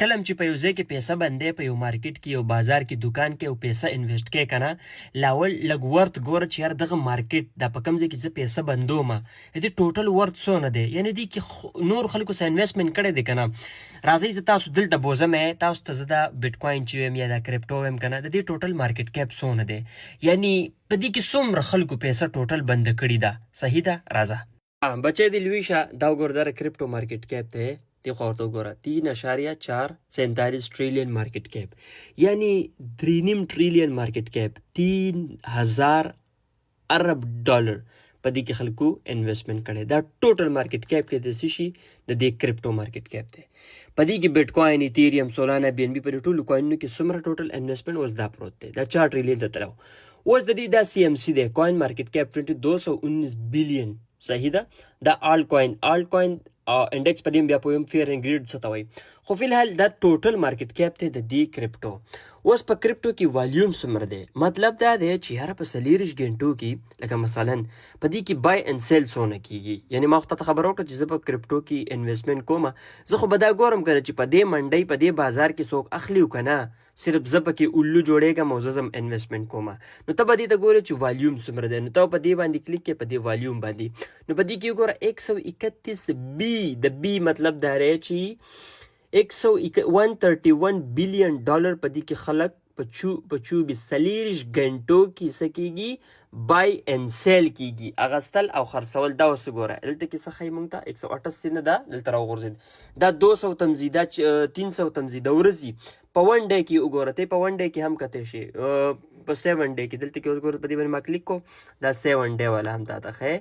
کله چې په یو ځای کې پیسه باندې په یو مارکیټ کې یو بازار کې دکان کې یو پیسه انویسټ کې کنه لاول لګ ورت ګوره چې یار دغه مارکیټ د په کم ځای کې زه پیسه بندوم دې ټوټل ورت څونه دی یعنی دې کې نور خلکو سره انویسټمنټ کړی دی کنه راځي زه تاسو دلته بوزم تاسو ته زه د بیټ کوین چې ویم یا د کرپټو ویم کنه د دې ټوټل مارکیټ کیپ څونه دی یعنی په دې کې څومره خلکو پیسه ټوټل بند کړی ده صحیح ده راځه بچې دی لویشه دا وګوره د کرپټو مارکیټ کیپ دی ती خورتو ګوره 3.447 trillion market cap यानी 3.5 trillion market cap 3000 अरब डॉलर पदी के खलकू इन्वेस्टमेंट करे दा टोटल मार्केट कैप के दसिशी the they crypto market cap थे पदी के बिटकॉइन इथेरियम सोलाना बीएनबी पर टोल कॉइन के सुमरा टोटल इन्वेस्टमेंट वस दा प्रोत थे दा 4 ट्रिलियन द तलाव वस द दी दा सीएमसी दे कॉइन मार्केट कैप 219 बिलियन सही दा दा ऑल कॉइन इंडेक्स पदیم بیا پویم فیر اینڈ گریډ ستوي خو فی الحال دا ټوټل مارکیټ کیپ ته د دی کرپټو اوس په کرپټو کې والیوم څومره دی مطلب دا دی چې هر په سلیریش غنټو کې لکه مثلا په دې کې بای اند سیل څونه کیږي یعنی ما خو ته خبر ورکړه چې زه په کرپټو کې انویسټمنټ کوم زه خو به دا ګورم کنه چې په دې منډي په دې بازار کې څوک اخلي وکنه صرف زه پکې اولو جوړېږم او زه انویسټمنټ کوم نو ته به دې ته ګورې چې والیوم څومره دی نو ته په دې باندې کلیک کې په دې والیوم باندې نو په دې کې وګوره 131 بی د بی مطلب دا رہے چې 131 بلین ډالر په دې کې خلک په 24 سلیریش غنټو کې سکیږي بای اند سیل کیږي اغستل او خرڅول دا وسو ګوره دلته کې څه خی مونږ ته 188 نه دا دلته راغورځید دا 200 تمزیدا 300 تمزیدا ورځي په ون ډے کې وګوره ته په ون ډے کې هم کته شي په 7 ډے کې دلته کې وګوره په دې باندې ما کلیک کو دا 7 ډے والا هم تا ته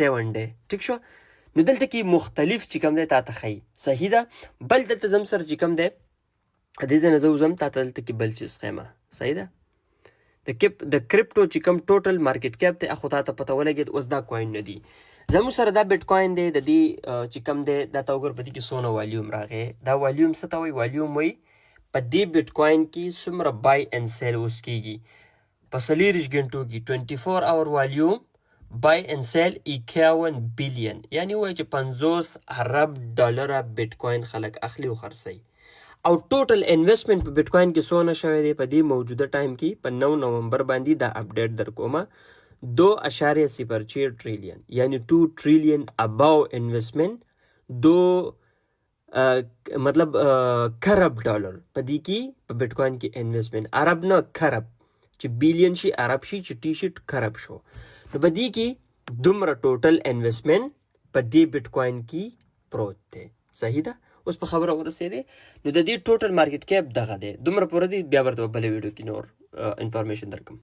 7 ډے ٹھیک شو نو دلته کې مختلف چې کوم دی تا ته خی صحیح ده بل دلته زم سره چې کوم دی دې ځنه زه زم تا ته دلته کې بل چیز خیمه صحیح ده د کرپټو چې کوم ټوټل مارکیټ کیپ ته اخو ته پته ولګید اوس دا کوین نه دی زمو سره دا بیٹ کوین دی د دې چې کوم دی دا تا وګور پدې کې سونه والیوم راغې دا والیوم څه ته وایي والیوم وایي په دې بیٹ کوین کې څومره بای اند سیل اوس کیږي په سلیریش غنټو کې 24 اور والیوم بای اند سیل 51 بلین یعنی وایي چې 50 ارب ډالر بیٹ کوین خلک اخلي او خرڅي او ټوټل انویسټمنټ په بیٹ کوین کې سونه شوی دی په دې موجوده ټایم کې په 9 نومبر باندې دا اپډیټ در کومه 2.06 ट्रिलियन यानी 2 ट्रिलियन अबाव इन्वेस्टमेंट 2 मतलब खरब डॉलर په دې کې په بیٹ کوین کې انویسټمنټ عرب نه خرب چې بلین شي عرب شي چې ټی شي خرب شو نو په دې کې دومره ټوټل انویسټمنټ په دې بیٹ کوین کې پروت دی صحیح ده اوس په خبره ورسېده نو د دې ټوټل مارکیټ کیپ دغه دی دومره پوره دی بیا ورته بل ویډیو کې نور انفارمیشن درکم